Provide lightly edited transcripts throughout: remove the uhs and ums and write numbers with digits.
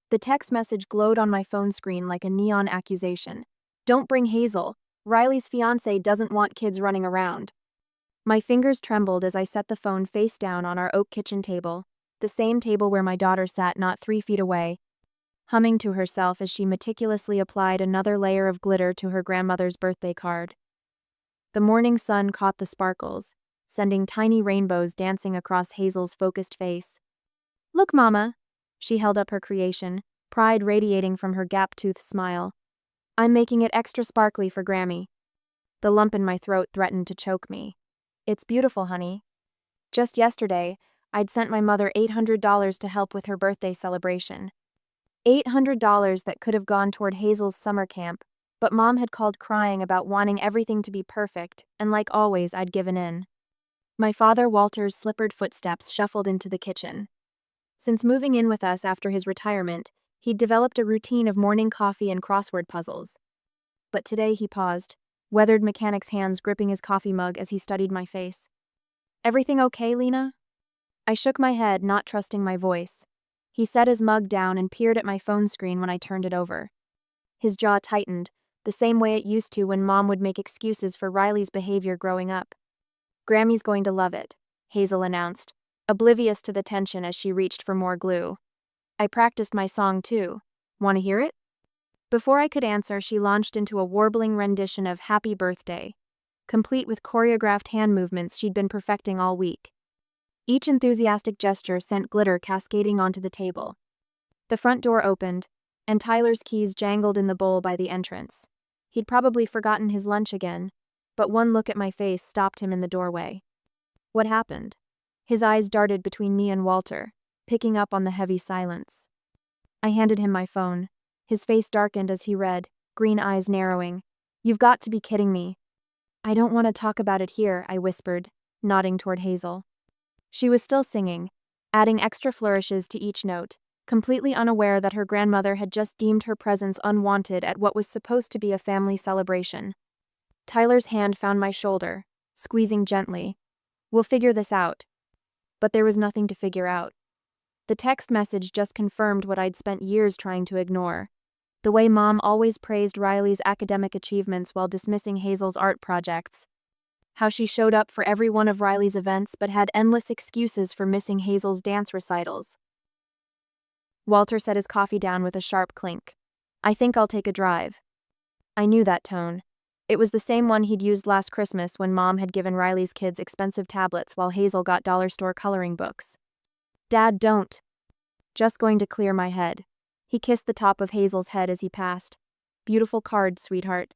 The text message glowed on my phone screen like a neon accusation. "Don't bring Hazel. Riley's fiancé doesn't want kids running around." My fingers trembled as I set the phone face down on our oak kitchen table, the same table where my daughter sat not 3 feet away, humming to herself as she meticulously applied another layer of glitter to her grandmother's birthday card. The morning sun caught the sparkles, sending tiny rainbows dancing across Hazel's focused face. "Look, Mama." She held up her creation, pride radiating from her gap-toothed smile. "I'm making it extra sparkly for Grammy." The lump in my throat threatened to choke me. "It's beautiful, honey." Just yesterday, I'd sent my mother $800 to help with her birthday celebration. $800 that could have gone toward Hazel's summer camp, but Mom had called crying about wanting everything to be perfect, and like always, I'd given in. My father Walter's slippered footsteps shuffled into the kitchen. Since moving in with us after his retirement, he'd developed a routine of morning coffee and crossword puzzles. But today he paused, weathered mechanic's hands gripping his coffee mug as he studied my face. "Everything okay, Lena?" I shook my head, not trusting my voice. He set his mug down and peered at my phone screen when I turned it over. His jaw tightened, the same way it used to when Mom would make excuses for Riley's behavior growing up. "Grammy's going to love it," Hazel announced, oblivious to the tension as she reached for more glue. "I practiced my song too. Want to hear it?" Before I could answer, she launched into a warbling rendition of Happy Birthday, complete with choreographed hand movements she'd been perfecting all week. Each enthusiastic gesture sent glitter cascading onto the table. The front door opened, and Tyler's keys jangled in the bowl by the entrance. He'd probably forgotten his lunch again, but one look at my face stopped him in the doorway. "What happened?" His eyes darted between me and Walter, picking up on the heavy silence. I handed him my phone. His face darkened as he read, green eyes narrowing. "You've got to be kidding me." "I don't want to talk about it here," I whispered, nodding toward Hazel. She was still singing, adding extra flourishes to each note, completely unaware that her grandmother had just deemed her presence unwanted at what was supposed to be a family celebration. Tyler's hand found my shoulder, squeezing gently. "We'll figure this out." But there was nothing to figure out. The text message just confirmed what I'd spent years trying to ignore. The way Mom always praised Riley's academic achievements while dismissing Hazel's art projects. How she showed up for every one of Riley's events but had endless excuses for missing Hazel's dance recitals. Walter set his coffee down with a sharp clink. "I think I'll take a drive." I knew that tone. It was the same one he'd used last Christmas when Mom had given Riley's kids expensive tablets while Hazel got dollar store coloring books. "Dad, don't." "Just going to clear my head." He kissed the top of Hazel's head as he passed. "Beautiful card, sweetheart."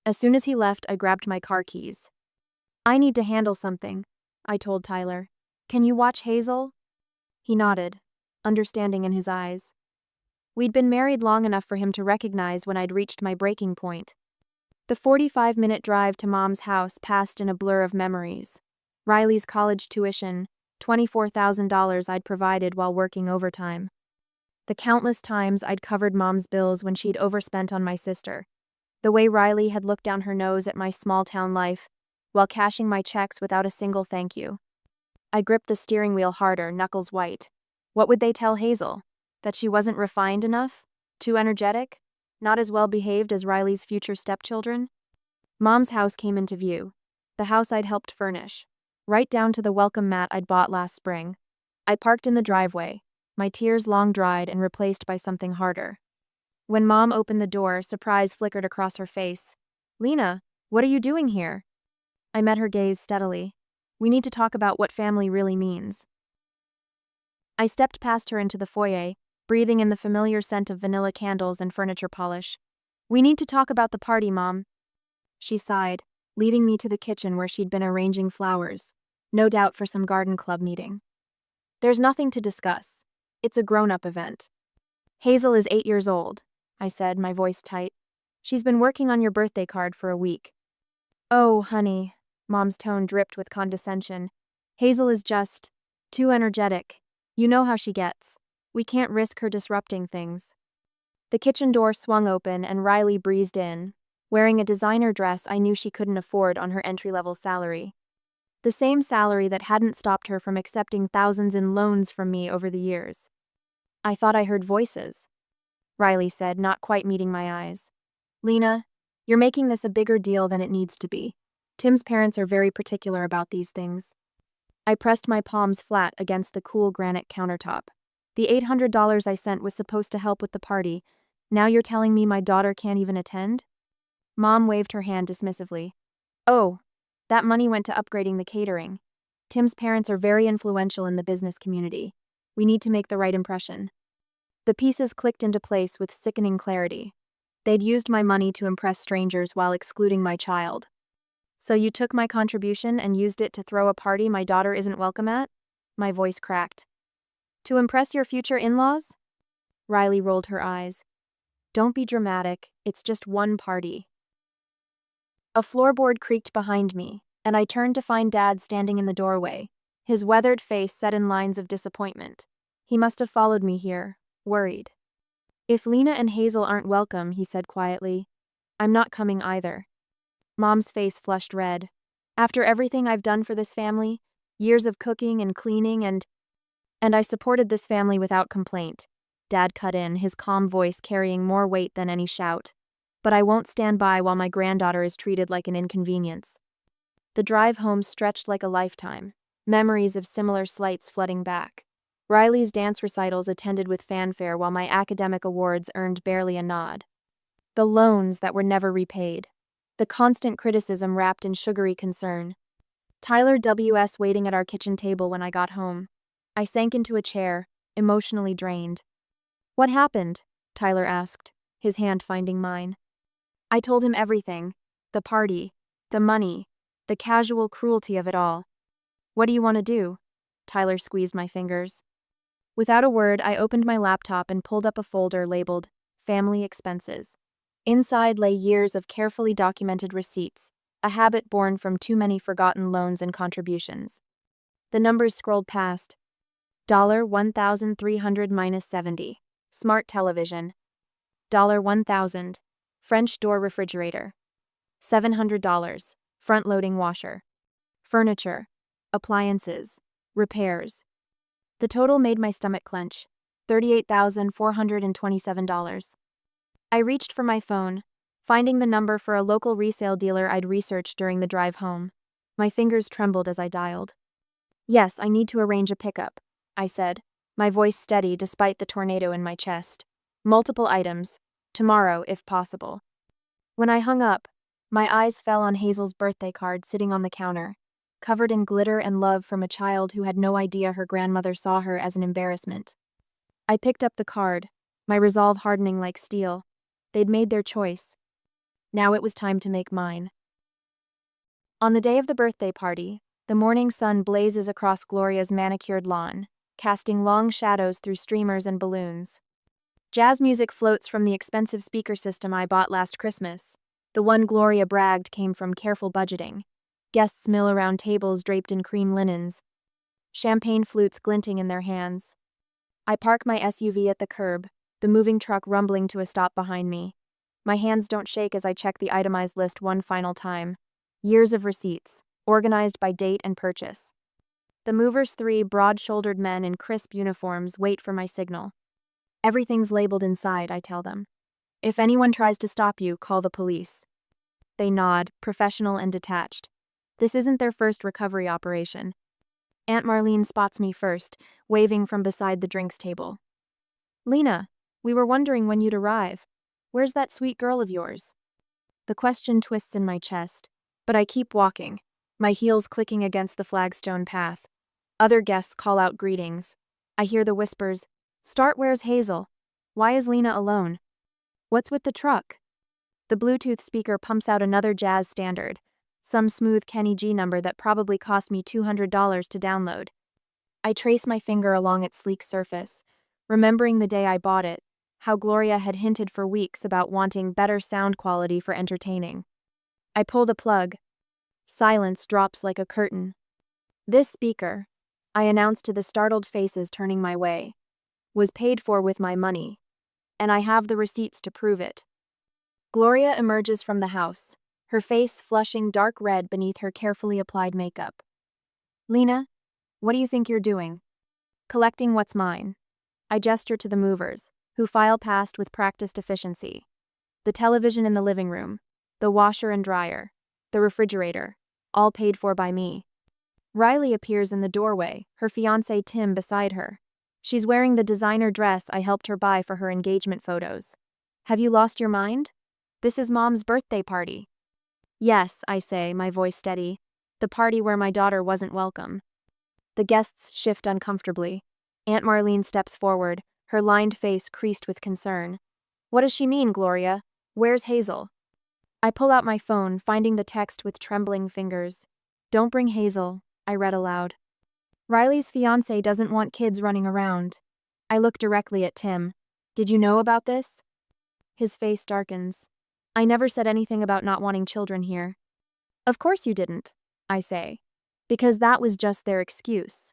As soon as he left, I grabbed my car keys. "I need to handle something," I told Tyler. "Can you watch Hazel?" He nodded, understanding in his eyes. We'd been married long enough for him to recognize when I'd reached my breaking point. The 45-minute drive to Mom's house passed in a blur of memories. Riley's college tuition, $24,000 I'd provided while working overtime. The countless times I'd covered Mom's bills when she'd overspent on my sister. The way Riley had looked down her nose at my small-town life, while cashing my checks without a single thank you. I gripped the steering wheel harder, knuckles white. What would they tell Hazel? That she wasn't refined enough? Too energetic? Not as well behaved as Riley's future stepchildren? Mom's house came into view. The house I'd helped furnish. Right down to the welcome mat I'd bought last spring. I parked in the driveway, my tears long dried and replaced by something harder. When Mom opened the door, surprise flickered across her face. "Lena, what are you doing here?" I met her gaze steadily. "We need to talk about what family really means." I stepped past her into the foyer, breathing in the familiar scent of vanilla candles and furniture polish. "We need to talk about the party, Mom." She sighed, leading me to the kitchen where she'd been arranging flowers, no doubt for some garden club meeting. "There's nothing to discuss. It's a grown-up event." "Hazel is 8 years old," I said, my voice tight. "She's been working on your birthday card for a week." "Oh, honey," Mom's tone dripped with condescension. "Hazel is just too energetic. You know how she gets. We can't risk her disrupting things." The kitchen door swung open and Riley breezed in, wearing a designer dress I knew she couldn't afford on her entry-level salary. The same salary that hadn't stopped her from accepting thousands in loans from me over the years. I thought I heard voices. Riley said, not quite meeting my eyes. Lena, you're making this a bigger deal than it needs to be. Tim's parents are very particular about these things. I pressed my palms flat against the cool granite countertop. The $800 I sent was supposed to help with the party. Now you're telling me my daughter can't even attend? Mom waved her hand dismissively. Oh, that money went to upgrading the catering. Tim's parents are very influential in the business community. We need to make the right impression. The pieces clicked into place with sickening clarity. They'd used my money to impress strangers while excluding my child. So you took my contribution and used it to throw a party my daughter isn't welcome at? My voice cracked. To impress your future in-laws? Riley rolled her eyes. Don't be dramatic, it's just one party. A floorboard creaked behind me, and I turned to find Dad standing in the doorway, his weathered face set in lines of disappointment. He must have followed me here, worried. If Lena and Hazel aren't welcome, he said quietly, I'm not coming either. Mom's face flushed red. After everything I've done for this family, years of cooking and cleaning and I supported this family without complaint. Dad cut in, his calm voice carrying more weight than any shout. But I won't stand by while my granddaughter is treated like an inconvenience. The drive home stretched like a lifetime, memories of similar slights flooding back. Riley's dance recitals attended with fanfare while my academic awards earned barely a nod. The loans that were never repaid. The constant criticism wrapped in sugary concern. Tyler W.S. waiting at our kitchen table when I got home. I sank into a chair, emotionally drained. What happened? Tyler asked, his hand finding mine. I told him everything. The party, the money, the casual cruelty of it all. What do you want to do? Tyler squeezed my fingers. Without a word, I opened my laptop and pulled up a folder labeled Family Expenses. Inside lay years of carefully documented receipts, a habit born from too many forgotten loans and contributions. The numbers scrolled past. $1,300 - 70. Smart television. $1,000. French door refrigerator. $700. Front-loading washer. Furniture. Appliances. Repairs. The total made my stomach clench. $38,427. I reached for my phone, finding the number for a local resale dealer I'd researched during the drive home. My fingers trembled as I dialed. Yes, I need to arrange a pickup, I said, my voice steady despite the tornado in my chest. Multiple items. Tomorrow, if possible. When I hung up, my eyes fell on Hazel's birthday card sitting on the counter, covered in glitter and love from a child who had no idea her grandmother saw her as an embarrassment. I picked up the card, my resolve hardening like steel. They'd made their choice. Now it was time to make mine. On the day of the birthday party, the morning sun blazes across Gloria's manicured lawn, casting long shadows through streamers and balloons. Jazz music floats from the expensive speaker system I bought last Christmas. The one Gloria bragged came from careful budgeting. Guests mill around tables draped in cream linens, champagne flutes glinting in their hands. I park my SUV at the curb, the moving truck rumbling to a stop behind me. My hands don't shake as I check the itemized list one final time. Years of receipts, organized by date and purchase. The movers, three broad-shouldered men in crisp uniforms, wait for my signal. Everything's labeled inside, I tell them. If anyone tries to stop you, call the police. They nod, professional and detached. This isn't their first recovery operation. Aunt Marlene spots me first, waving from beside the drinks table. Lena, we were wondering when you'd arrive. Where's that sweet girl of yours? The question twists in my chest, but I keep walking, my heels clicking against the flagstone path. Other guests call out greetings. I hear the whispers, "Start, where's Hazel? Why is Lena alone? What's with the truck?" The Bluetooth speaker pumps out another jazz standard, some smooth Kenny G number that probably cost me $200 to download. I trace my finger along its sleek surface, remembering the day I bought it, how Gloria had hinted for weeks about wanting better sound quality for entertaining. I pull the plug. Silence drops like a curtain. This speaker, I announced to the startled faces turning my way, was paid for with my money, and I have the receipts to prove it. Gloria emerges from the house, her face flushing dark red beneath her carefully applied makeup. Lena, what do you think you're doing? Collecting what's mine. I gesture to the movers, who file past with practiced efficiency. The television in the living room, the washer and dryer, the refrigerator, all paid for by me. Riley appears in the doorway, her fiancé Tim beside her. She's wearing the designer dress I helped her buy for her engagement photos. Have you lost your mind? This is Mom's birthday party. Yes, I say, my voice steady. The party where my daughter wasn't welcome. The guests shift uncomfortably. Aunt Marlene steps forward, her lined face creased with concern. What does she mean, Gloria? Where's Hazel? I pull out my phone, finding the text with trembling fingers. Don't bring Hazel, I read aloud. Riley's fiancé doesn't want kids running around. I look directly at Tim. Did you know about this? His face darkens. I never said anything about not wanting children here. Of course you didn't, I say. Because that was just their excuse.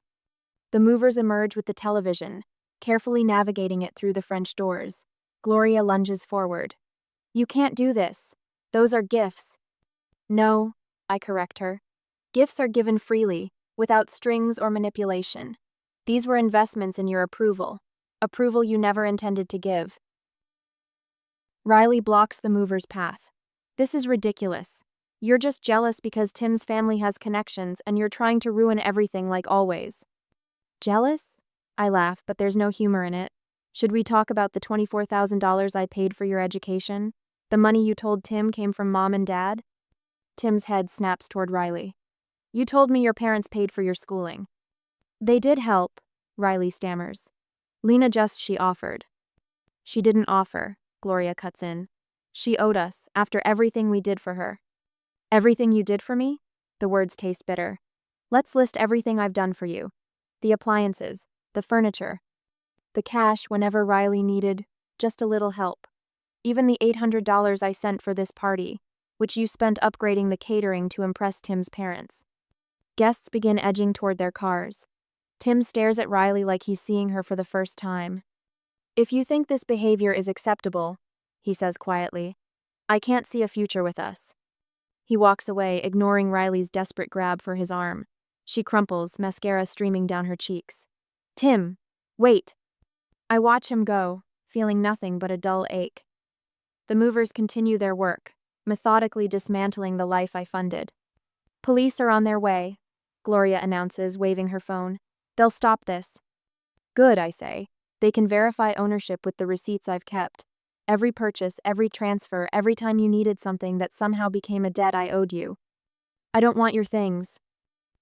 The movers emerge with the television, carefully navigating it through the French doors. Gloria lunges forward. You can't do this. Those are gifts. No, I correct her. Gifts are given freely, without strings or manipulation. These were investments in your approval you never intended to give. Riley blocks the mover's path. This is ridiculous. You're just jealous because Tim's family has connections and you're trying to ruin everything like always. Jealous? I laugh, but there's no humor in it. Should we talk about the $24,000 I paid for your education? The money you told Tim came from Mom and Dad? Tim's head snaps toward Riley. You told me your parents paid for your schooling. They did help, Riley stammers. Lena she offered. She didn't offer, Gloria cuts in. She owed us, after everything we did for her. Everything you did for me? The words taste bitter. Let's list everything I've done for you. The appliances, the furniture, the cash whenever Riley needed just a little help. Even the $800 I sent for this party, which you spent upgrading the catering to impress Tim's parents. Guests begin edging toward their cars. Tim stares at Riley like he's seeing her for the first time. If you think this behavior is acceptable, he says quietly, I can't see a future with us. He walks away, ignoring Riley's desperate grab for his arm. She crumples, mascara streaming down her cheeks. Tim, wait. I watch him go, feeling nothing but a dull ache. The movers continue their work, methodically dismantling the life I funded. Police are on their way, Gloria announces, waving her phone. They'll stop this. Good, I say. They can verify ownership with the receipts I've kept. Every purchase, every transfer, every time you needed something that somehow became a debt I owed you. I don't want your things.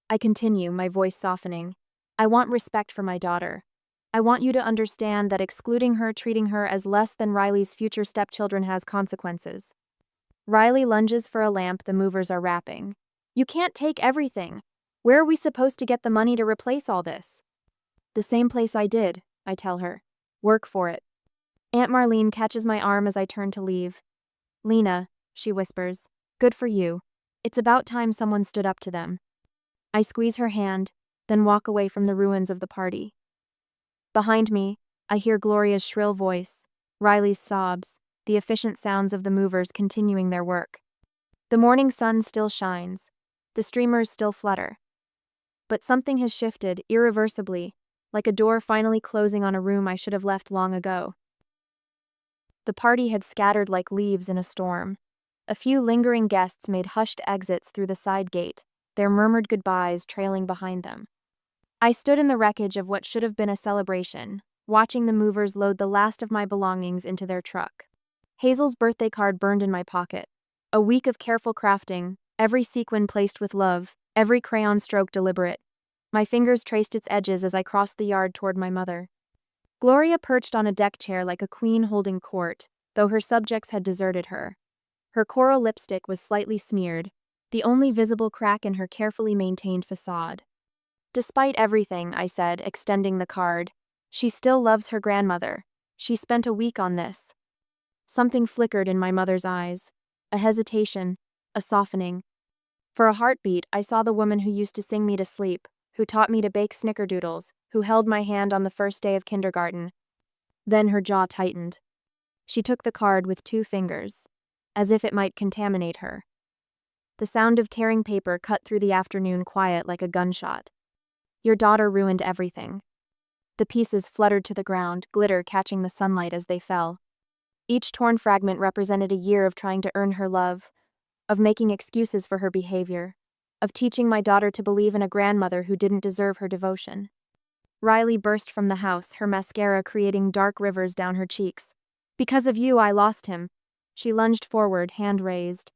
I continue, my voice softening. I want respect for my daughter. I want you to understand that excluding her, treating her as less than Riley's future stepchildren has consequences. Riley lunges for a lamp the movers are wrapping. You can't take everything. Where are we supposed to get the money to replace all this? The same place I did, I tell her. Work for it. Aunt Marlene catches my arm as I turn to leave. Lena, she whispers, good for you. It's about time someone stood up to them. I squeeze her hand, then walk away from the ruins of the party. Behind me, I hear Gloria's shrill voice, Riley's sobs, the efficient sounds of the movers continuing their work. The morning sun still shines. The streamers still flutter. But something has shifted, irreversibly, like a door finally closing on a room I should have left long ago. The party had scattered like leaves in a storm. A few lingering guests made hushed exits through the side gate, their murmured goodbyes trailing behind them. I stood in the wreckage of what should have been a celebration, watching the movers load the last of my belongings into their truck. Hazel's birthday card burned in my pocket. A week of careful crafting, every sequin placed with love, every crayon stroke deliberate. My fingers traced its edges as I crossed the yard toward my mother. Gloria perched on a deck chair like a queen holding court, though her subjects had deserted her. Her coral lipstick was slightly smeared, the only visible crack in her carefully maintained facade. Despite everything, I said, extending the card, she still loves her grandmother. She spent a week on this. Something flickered in my mother's eyes. A hesitation, a softening. For a heartbeat, I saw the woman who used to sing me to sleep, who taught me to bake snickerdoodles, who held my hand on the first day of kindergarten. Then her jaw tightened. She took the card with 2 fingers, as if it might contaminate her. The sound of tearing paper cut through the afternoon quiet like a gunshot. Your daughter ruined everything. The pieces fluttered to the ground, glitter catching the sunlight as they fell. Each torn fragment represented a year of trying to earn her love, of making excuses for her behavior, of teaching my daughter to believe in a grandmother who didn't deserve her devotion. Riley burst from the house, her mascara creating dark rivers down her cheeks. "Because of you, I lost him." She lunged forward, hand raised.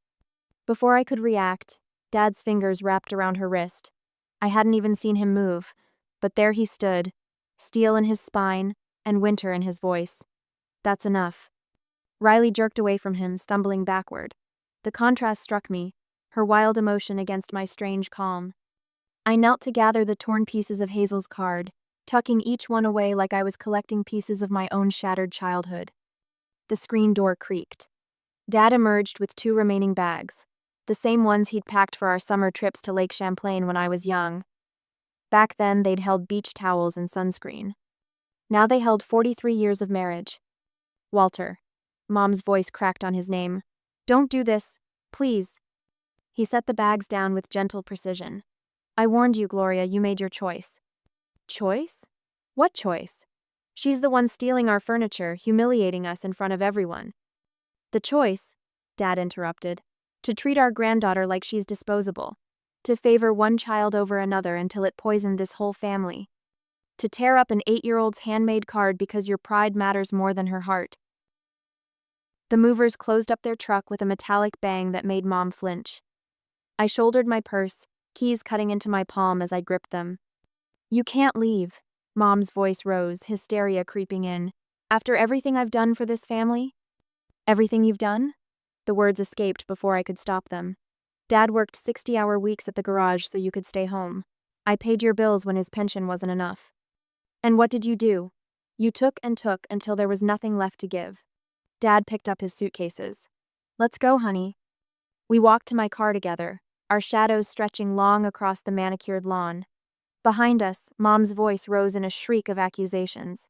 Before I could react, Dad's fingers wrapped around her wrist. I hadn't even seen him move, but there he stood, steel in his spine and winter in his voice. "That's enough." Riley jerked away from him, stumbling backward. The contrast struck me, her wild emotion against my strange calm. I knelt to gather the torn pieces of Hazel's card, tucking each one away like I was collecting pieces of my own shattered childhood. The screen door creaked. Dad emerged with 2 remaining bags, the same ones he'd packed for our summer trips to Lake Champlain when I was young. Back then, they'd held beach towels and sunscreen. Now they held 43 years of marriage. "Walter." Mom's voice cracked on his name. "Don't do this, please." He set the bags down with gentle precision. "I warned you, Gloria, you made your choice." "Choice? What choice? She's the one stealing our furniture, humiliating us in front of everyone." "The choice," Dad interrupted, "to treat our granddaughter like she's disposable. To favor one child over another until it poisoned this whole family. To tear up an 8-year-old's handmade card because your pride matters more than her heart." The movers closed up their truck with a metallic bang that made Mom flinch. I shouldered my purse, keys cutting into my palm as I gripped them. "You can't leave." Mom's voice rose, hysteria creeping in. "After everything I've done for this family?" "Everything you've done?" The words escaped before I could stop them. "Dad worked 60-hour weeks at the garage so you could stay home. I paid your bills when his pension wasn't enough. And what did you do? You took and took until there was nothing left to give." Dad picked up his suitcases. "Let's go, honey." We walked to my car together, our shadows stretching long across the manicured lawn. Behind us, Mom's voice rose in a shriek of accusations.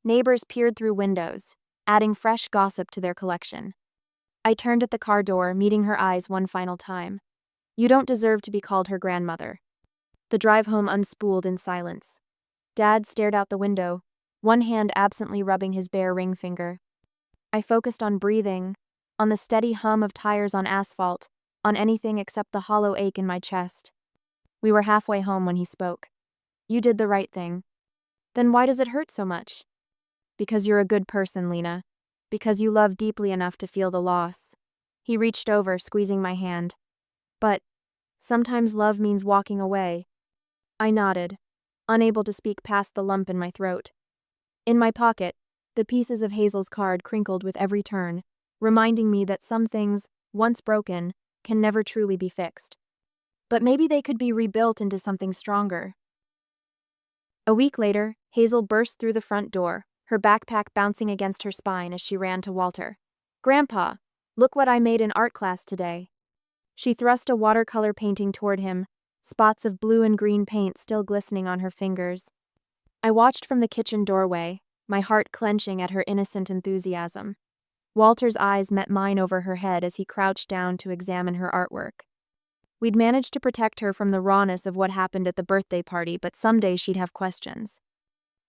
Neighbors peered through windows, adding fresh gossip to their collection. I turned at the car door, meeting her eyes one final time. "You don't deserve to be called her grandmother." The drive home unspooled in silence. Dad stared out the window, one hand absently rubbing his bare ring finger. I focused on breathing, on the steady hum of tires on asphalt, on anything except the hollow ache in my chest. We were halfway home when he spoke. "You did the right thing." "Then why does it hurt so much?" "Because you're a good person, Lena. Because you love deeply enough to feel the loss." He reached over, squeezing my hand. "But sometimes love means walking away." I nodded, unable to speak past the lump in my throat. In my pocket, the pieces of Hazel's card crinkled with every turn, reminding me that some things, once broken, can never truly be fixed. But maybe they could be rebuilt into something stronger. A week later, Hazel burst through the front door, her backpack bouncing against her spine as she ran to Walter. "Grandpa, look what I made in art class today." She thrust a watercolor painting toward him, spots of blue and green paint still glistening on her fingers. I watched from the kitchen doorway, my heart clenching at her innocent enthusiasm. Walter's eyes met mine over her head as he crouched down to examine her artwork. We'd managed to protect her from the rawness of what happened at the birthday party, but someday she'd have questions.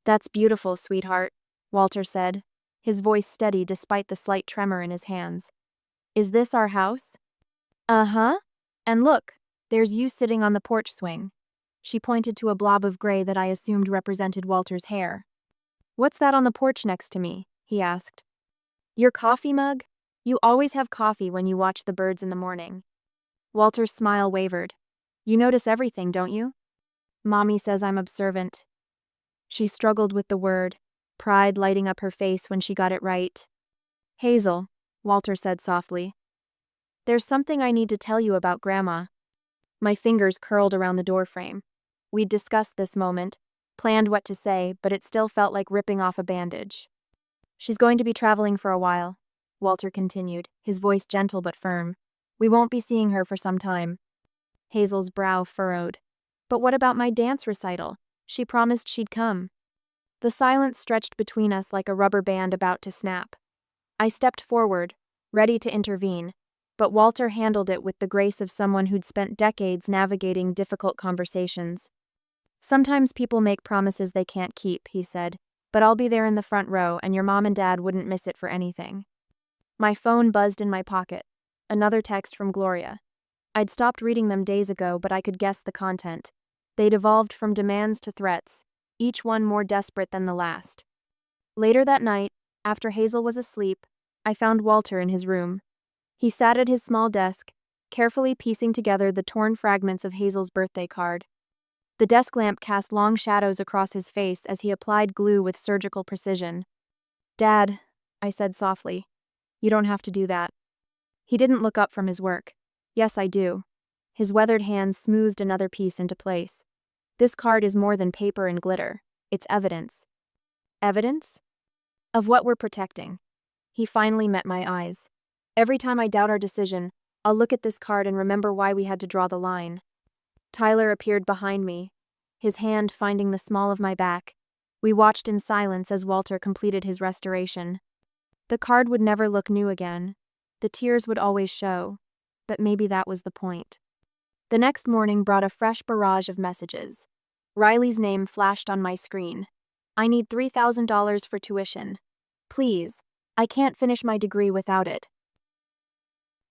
"That's beautiful, sweetheart," Walter said, his voice steady despite the slight tremor in his hands. "Is this our house?" "Uh-huh. And look, there's you sitting on the porch swing." She pointed to a blob of gray that I assumed represented Walter's hair. "What's that on the porch next to me?" he asked. "Your coffee mug? You always have coffee when you watch the birds in the morning." Walter's smile wavered. "You notice everything, don't you?" "Mommy says I'm observant." She struggled with the word, pride lighting up her face when she got it right. "Hazel," Walter said softly, "there's something I need to tell you about Grandma." My fingers curled around the doorframe. We'd discussed this moment, planned what to say, but it still felt like ripping off a bandage. "She's going to be traveling for a while," Walter continued, his voice gentle but firm. "We won't be seeing her for some time." Hazel's brow furrowed. "But what about my dance recital? She promised she'd come." The silence stretched between us like a rubber band about to snap. I stepped forward, ready to intervene, but Walter handled it with the grace of someone who'd spent decades navigating difficult conversations. Sometimes people make promises they can't keep, he said, but I'll be there in the front row and your mom and dad wouldn't miss it for anything. My phone buzzed in my pocket. Another text from Gloria. I'd stopped reading them days ago, but I could guess the content. They'd evolved from demands to threats, each one more desperate than the last. Later that night, after Hazel was asleep, I found Walter in his room. He sat at his small desk, carefully piecing together the torn fragments of Hazel's birthday card. The desk lamp cast long shadows across his face as he applied glue with surgical precision. "Dad," I said softly, "you don't have to do that." He didn't look up from his work. "Yes, I do." His weathered hands smoothed another piece into place. "This card is more than paper and glitter. It's evidence." Evidence? Of what we're protecting. He finally met my eyes. "Every time I doubt our decision, I'll look at this card and remember why we had to draw the line." Tyler appeared behind me, his hand finding the small of my back. We watched in silence as Walter completed his restoration. The card would never look new again. The tears would always show, but maybe that was the point. The next morning brought a fresh barrage of messages. Riley's name flashed on my screen. "I need $3,000 for tuition. Please, I can't finish my degree without it."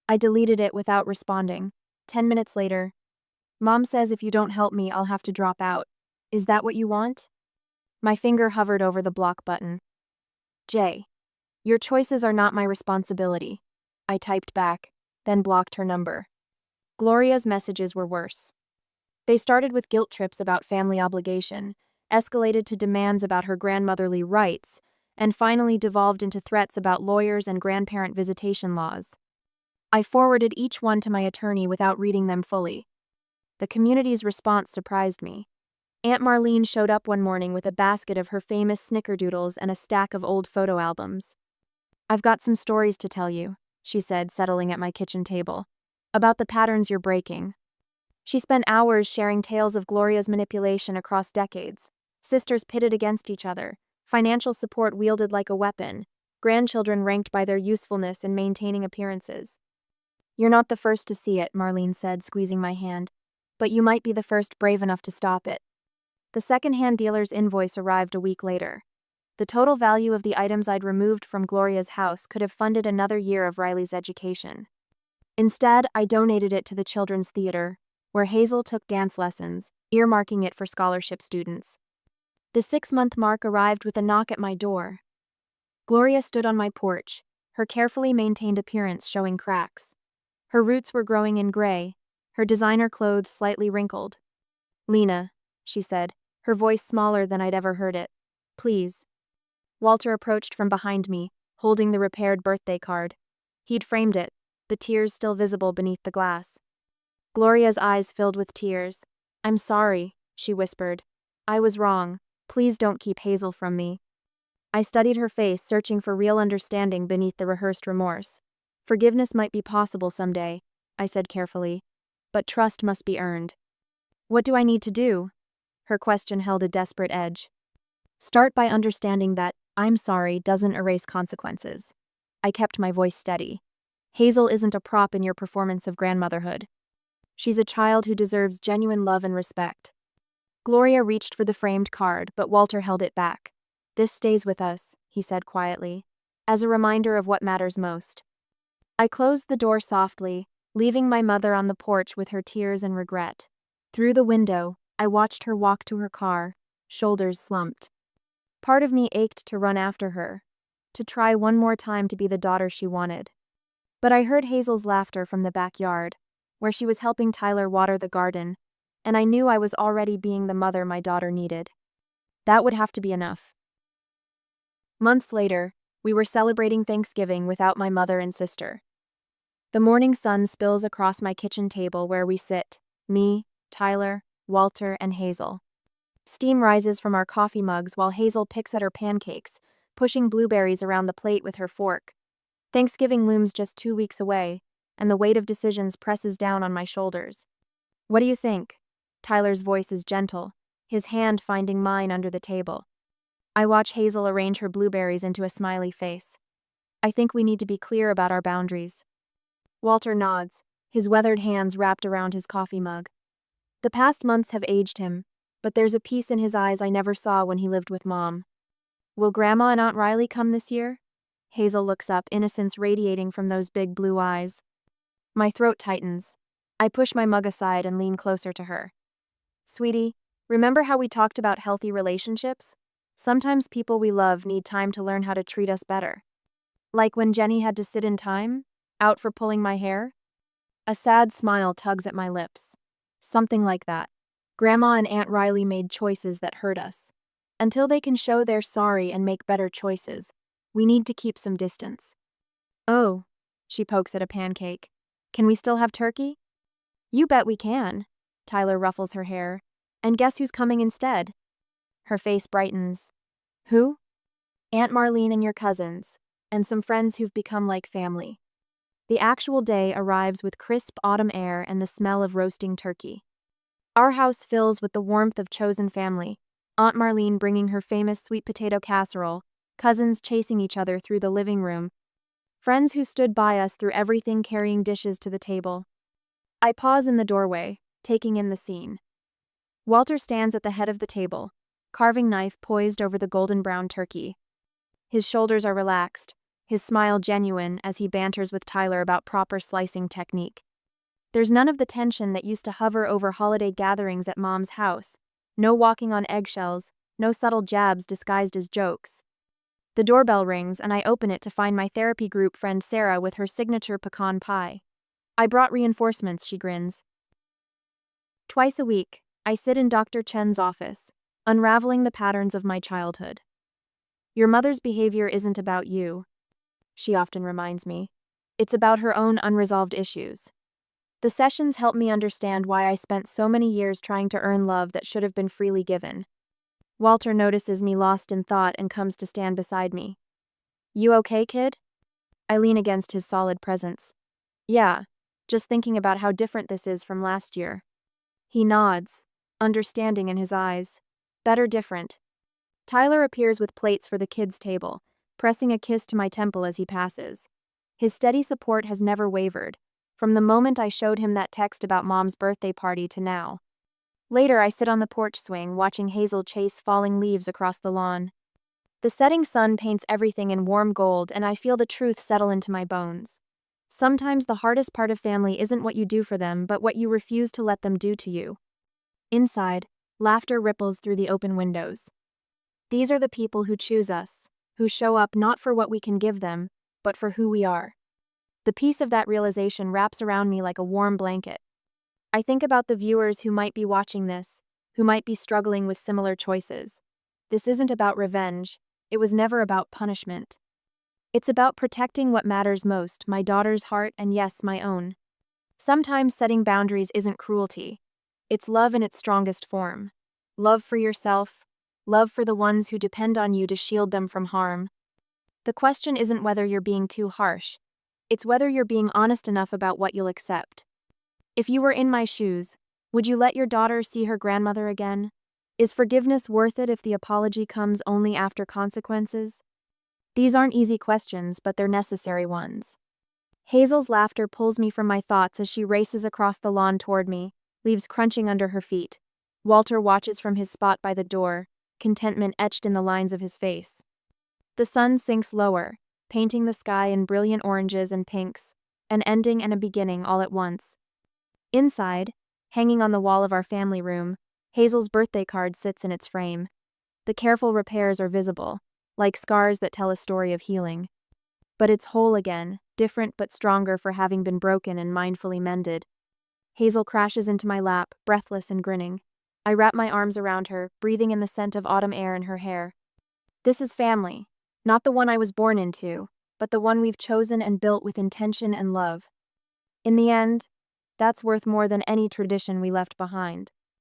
I deleted it without responding. 10 minutes later, "Mom says if you don't help me, I'll have to drop out. Is that what you want?" My finger hovered over the block button. "Jay, your choices are not my responsibility." I typed back, then blocked her number. Gloria's messages were worse. They started with guilt trips about family obligation, escalated to demands about her grandmotherly rights, and finally devolved into threats about lawyers and grandparent visitation laws. I forwarded each one to my attorney without reading them fully. The community's response surprised me. Aunt Marlene showed up one morning with a basket of her famous snickerdoodles and a stack of old photo albums. "I've got some stories to tell you," she said, settling at my kitchen table, "about the patterns you're breaking." She spent hours sharing tales of Gloria's manipulation across decades. Sisters pitted against each other, financial support wielded like a weapon, grandchildren ranked by their usefulness in maintaining appearances. "You're not the first to see it," Marlene said, squeezing my hand, "but you might be the first brave enough to stop it." The second-hand dealer's invoice arrived a week later. The total value of the items I'd removed from Gloria's house could have funded another year of Riley's education. Instead, I donated it to the Children's Theater, where Hazel took dance lessons, earmarking it for scholarship students. The 6-month mark arrived with a knock at my door. Gloria stood on my porch, her carefully maintained appearance showing cracks. Her roots were growing in gray, her designer clothes slightly wrinkled. "Lena," she said, her voice smaller than I'd ever heard it. "Please." Walter approached from behind me, holding the repaired birthday card. He'd framed it, the tears still visible beneath the glass. Gloria's eyes filled with tears. "I'm sorry," she whispered. "I was wrong. Please don't keep Hazel from me." I studied her face, searching for real understanding beneath the rehearsed remorse. "Forgiveness might be possible someday," I said carefully, "but trust must be earned." "What do I need to do?" Her question held a desperate edge. "Start by understanding that 'I'm sorry' doesn't erase consequences." I kept my voice steady. "Hazel isn't a prop in your performance of grandmotherhood. She's a child who deserves genuine love and respect." Gloria reached for the framed card, but Walter held it back. "This stays with us," he said quietly, "as a reminder of what matters most." I closed the door softly, leaving my mother on the porch with her tears and regret. Through the window, I watched her walk to her car, shoulders slumped. Part of me ached to run after her, to try one more time to be the daughter she wanted. But I heard Hazel's laughter from the backyard, where she was helping Tyler water the garden, and I knew I was already being the mother my daughter needed. That would have to be enough. Months later, we were celebrating Thanksgiving without my mother and sister. The morning sun spills across my kitchen table where we sit, me, Tyler, Walter, and Hazel. Steam rises from our coffee mugs while Hazel picks at her pancakes, pushing blueberries around the plate with her fork. Thanksgiving looms just 2 weeks away, and the weight of decisions presses down on my shoulders. "What do you think?" Tyler's voice is gentle, his hand finding mine under the table. I watch Hazel arrange her blueberries into a smiley face. "I think we need to be clear about our boundaries." Walter nods, his weathered hands wrapped around his coffee mug. The past months have aged him, but there's a peace in his eyes I never saw when he lived with Mom. Will Grandma and Aunt Riley come this year? Hazel looks up, innocence radiating from those big blue eyes. My throat tightens. I push my mug aside and lean closer to her. Sweetie, remember how we talked about healthy relationships? Sometimes people we love need time to learn how to treat us better. Like when Jenny had to sit in time, out for pulling my hair? A sad smile tugs at my lips. Something like that. Grandma and Aunt Riley made choices that hurt us. Until they can show they're sorry and make better choices, we need to keep some distance. Oh, she pokes at a pancake. Can we still have turkey? You bet we can. Tyler ruffles her hair. And guess who's coming instead? Her face brightens. Who? Aunt Marlene and your cousins, and some friends who've become like family. The actual day arrives with crisp autumn air and the smell of roasting turkey. Our house fills with the warmth of chosen family, Aunt Marlene bringing her famous sweet potato casserole, cousins chasing each other through the living room, friends who stood by us through everything carrying dishes to the table. I pause in the doorway, taking in the scene. Walter stands at the head of the table, carving knife poised over the golden brown turkey. His shoulders are relaxed, his smile genuine as he banters with Tyler about proper slicing technique. There's none of the tension that used to hover over holiday gatherings at Mom's house. No walking on eggshells, no subtle jabs disguised as jokes. The doorbell rings and I open it to find my therapy group friend Sarah with her signature pecan pie. I brought reinforcements, she grins. Twice a week, I sit in Dr. Chen's office, unraveling the patterns of my childhood. Your mother's behavior isn't about you, she often reminds me. It's about her own unresolved issues. The sessions help me understand why I spent so many years trying to earn love that should have been freely given. Walter notices me lost in thought and comes to stand beside me. You okay, kid? I lean against his solid presence. Yeah, just thinking about how different this is from last year. He nods, understanding in his eyes. Better different. Tyler appears with plates for the kids' table, pressing a kiss to my temple as he passes. His steady support has never wavered, from the moment I showed him that text about Mom's birthday party to now. Later, I sit on the porch swing, watching Hazel chase falling leaves across the lawn. The setting sun paints everything in warm gold, and I feel the truth settle into my bones. Sometimes the hardest part of family isn't what you do for them, but what you refuse to let them do to you. Inside, laughter ripples through the open windows. These are the people who choose us, who show up not for what we can give them, but for who we are. The peace of that realization wraps around me like a warm blanket. I think about the viewers who might be watching this, who might be struggling with similar choices. This isn't about revenge. It was never about punishment. It's about protecting what matters most, my daughter's heart and yes, my own. Sometimes setting boundaries isn't cruelty. It's love in its strongest form. Love for yourself, love for the ones who depend on you to shield them from harm. The question isn't whether you're being too harsh. It's whether you're being honest enough about what you'll accept. If you were in my shoes, would you let your daughter see her grandmother again? Is forgiveness worth it if the apology comes only after consequences? These aren't easy questions, but they're necessary ones. Hazel's laughter pulls me from my thoughts as she races across the lawn toward me, leaves crunching under her feet. Walter watches from his spot by the door, contentment etched in the lines of his face. The sun sinks lower, painting the sky in brilliant oranges and pinks, an ending and a beginning all at once. Inside, hanging on the wall of our family room, Hazel's birthday card sits in its frame. The careful repairs are visible, like scars that tell a story of healing. But it's whole again, different but stronger for having been broken and mindfully mended. Hazel crashes into my lap, breathless and grinning. I wrap my arms around her, breathing in the scent of autumn air in her hair. This is family. Not the one I was born into, but the one we've chosen and built with intention and love. In the end, that's worth more than any tradition we left behind.